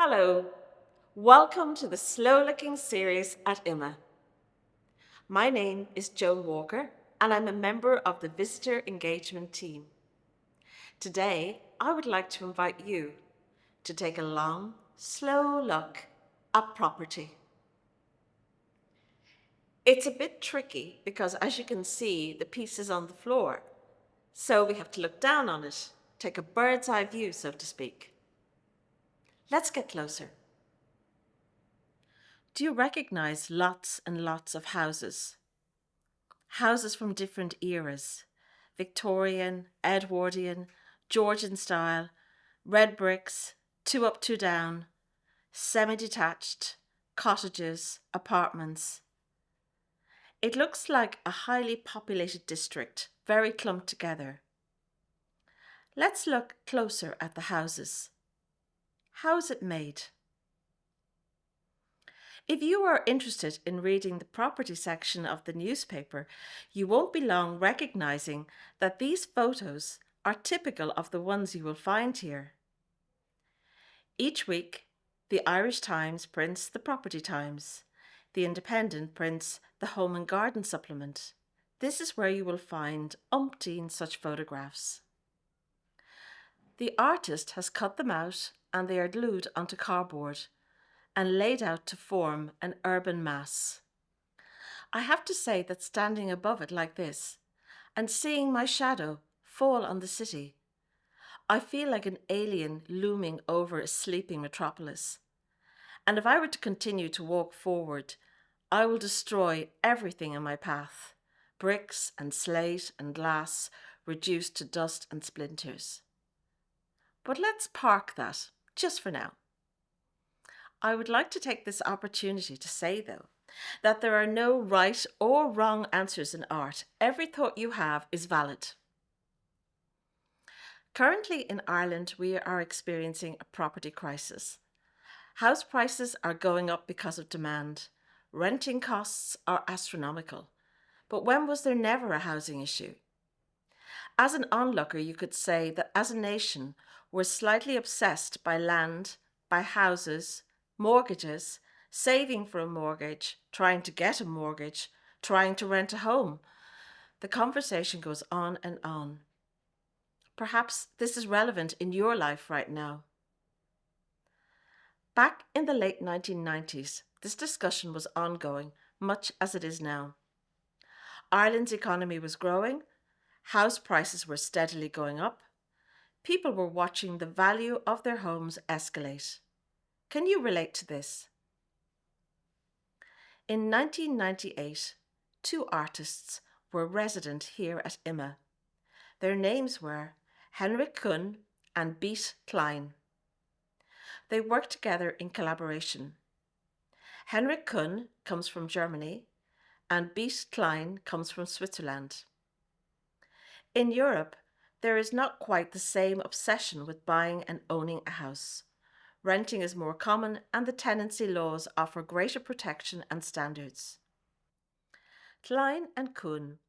Hello, welcome to the Slow Looking series at IMMA. My name is Joan Walker and I'm a member of the Visitor Engagement team. Today, I would like to invite you to take a long, slow look at property. It's a bit tricky because, as you can see, the piece is on the floor, so we have to look down on it, take a bird's eye view, so to speak. Let's get closer. Do you recognize lots and lots of houses? Houses from different eras: Victorian, Edwardian, Georgian style, red bricks, two up, two down, semi-detached, cottages, apartments. It looks like a highly populated district, very clumped together. Let's look closer at the houses. How is it made? If you are interested in reading the property section of the newspaper, you won't be long recognizing that these photos are typical of the ones you will find here. Each week, the Irish Times prints the Property Times. The Independent prints the Home and Garden supplement. This is where you will find umpteen such photographs. The artist has cut them out and they are glued onto cardboard and laid out to form an urban mass. I have to say that standing above it like this and seeing my shadow fall on the city, I feel like an alien looming over a sleeping metropolis. And if I were to continue to walk forward, I will destroy everything in my path: bricks and slate and glass reduced to dust and splinters. But let's park that, just for now. I would like to take this opportunity to say, though, that there are no right or wrong answers in art. Every thought you have is valid. Currently in Ireland, we are experiencing a property crisis. House prices are going up because of demand. Renting costs are astronomical. But when was there never a housing issue? As an onlooker, you could say that as a nation, we're slightly obsessed by land, by houses, mortgages, saving for a mortgage, trying to get a mortgage, trying to rent a home. The conversation goes on and on. Perhaps this is relevant in your life right now. Back in the late 1990s, this discussion was ongoing, much as it is now. Ireland's economy was growing, house prices were steadily going up, people were watching the value of their homes escalate. Can you relate to this? In 1998, two artists were resident here at IMMA. Their names were Hendrikje and Kühne Klein. They worked together in collaboration. Hendrikje comes from Germany and Kühne Klein comes from Switzerland. In Europe, there is not quite the same obsession with buying and owning a house. Renting is more common and the tenancy laws offer greater protection and standards. Klein and Kühne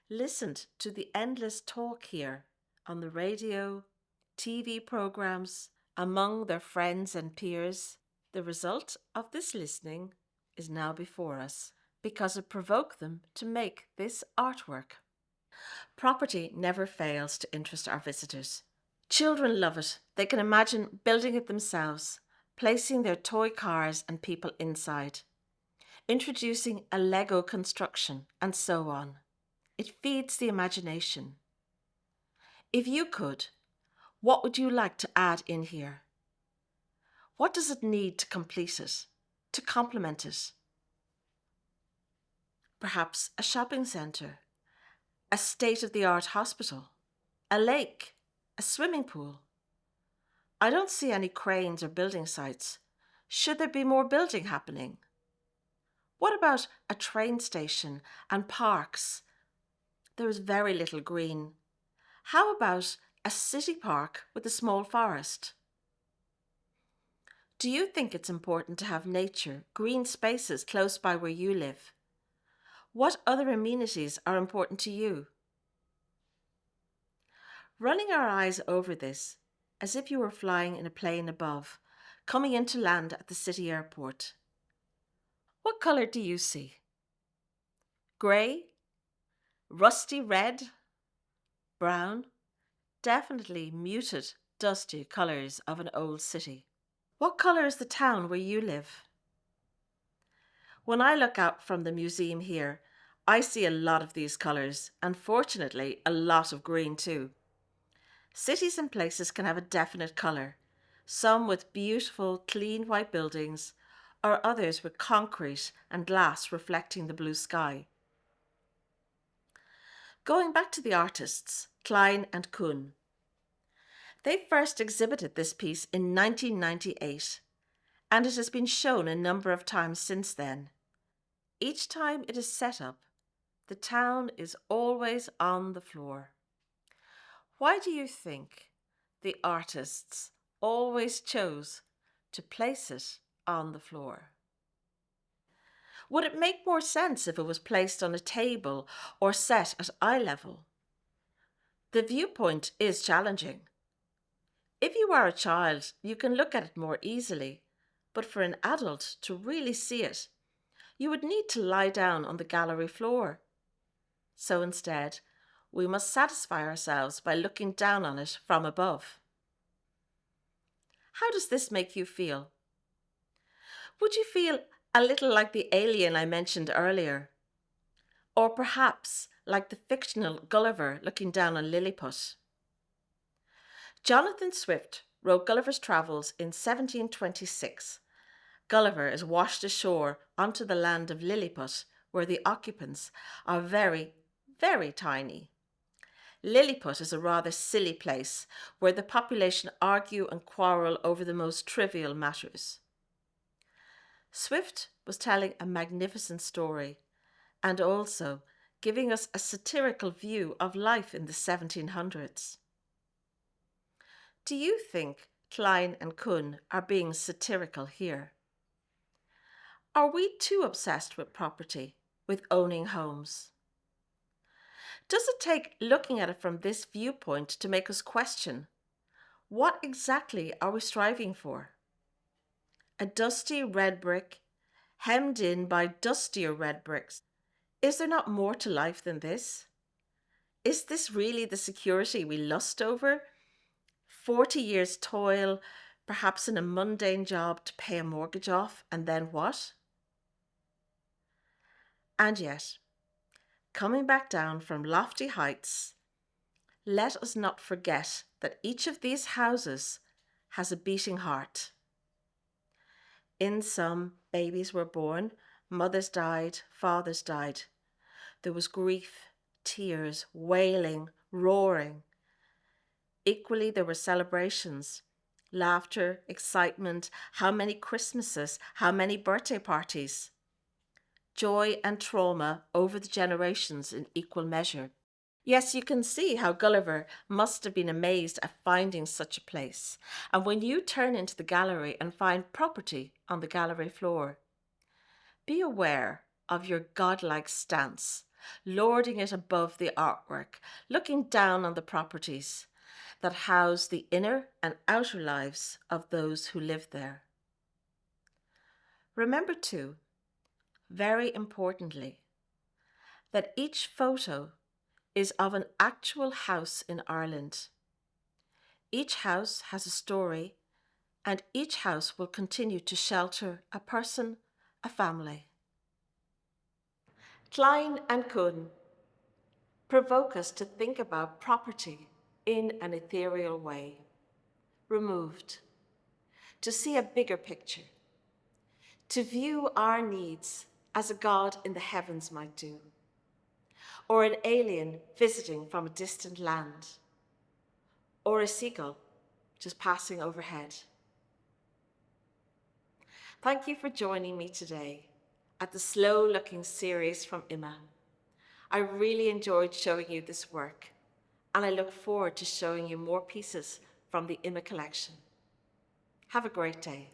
listened to the endless talk here on the radio, TV programs, among their friends and peers. The result of this listening is now before us because it provoked them to make this artwork. Property never fails to interest our visitors. Children love it. They can imagine building it themselves, placing their toy cars and people inside, introducing a Lego construction, and so on. It feeds the imagination. If you could, what would you like to add in here? What does it need to complete it, to complement it? Perhaps a shopping centre, a state-of-the-art hospital, a lake, a swimming pool. I don't see any cranes or building sites. Should there be more building happening? What about a train station and parks? There is very little green. How about a city park with a small forest? Do you think it's important to have nature, green spaces close by where you live? What other amenities are important to you? Running our eyes over this, as if you were flying in a plane above, coming in to land at the city airport. What colour do you see? Grey? Rusty red? Brown? Definitely muted, dusty colours of an old city. What colour is the town where you live? When I look out from the museum here, I see a lot of these colours, and fortunately a lot of green too. Cities and places can have a definite colour, some with beautiful, clean white buildings, or others with concrete and glass reflecting the blue sky. Going back to the artists, Klein and Kühne. They first exhibited this piece in 1998, and it has been shown a number of times since then. Each time it is set up, the town is always on the floor. Why do you think the artists always chose to place it on the floor? Would it make more sense if it was placed on a table or set at eye level? The viewpoint is challenging. If you are a child, you can look at it more easily, but for an adult to really see it, you would need to lie down on the gallery floor. So instead, we must satisfy ourselves by looking down on it from above. How does this make you feel? Would you feel a little like the alien I mentioned earlier? Or perhaps like the fictional Gulliver looking down on Lilliput? Jonathan Swift wrote Gulliver's Travels in 1726. Gulliver is washed ashore onto the land of Lilliput, where the occupants are very, very tiny. Lilliput is a rather silly place where the population argue and quarrel over the most trivial matters. Swift was telling a magnificent story and also giving us a satirical view of life in the 1700s. Do you think Klein and Kühne are being satirical here? Are we too obsessed with property, with owning homes? Does it take looking at it from this viewpoint to make us question, what exactly are we striving for? A dusty red brick, hemmed in by dustier red bricks. Is there not more to life than this? Is this really the security we lust over? 40 years toil, perhaps in a mundane job to pay a mortgage off, and then what? And yet, coming back down from lofty heights, let us not forget that each of these houses has a beating heart. In some, babies were born, mothers died, fathers died. There was grief, tears, wailing, roaring. Equally, there were celebrations, laughter, excitement, how many Christmases, how many birthday parties. Joy and trauma over the generations in equal measure. Yes, you can see how Gulliver must have been amazed at finding such a place. And when you turn into the gallery and find property on the gallery floor, be aware of your godlike stance, lording it above the artwork, looking down on the properties that house the inner and outer lives of those who live there. Remember too, very importantly, that each photo is of an actual house in Ireland. Each house has a story, and each house will continue to shelter a person, a family. Klein and Kühne provoke us to think about property in an ethereal way, removed, to see a bigger picture, to view our needs as a God in the heavens might do, or an alien visiting from a distant land, or a seagull just passing overhead. Thank you for joining me today at the Slow Looking series from IMMA. I really enjoyed showing you this work, and I look forward to showing you more pieces from the IMMA collection. Have a great day.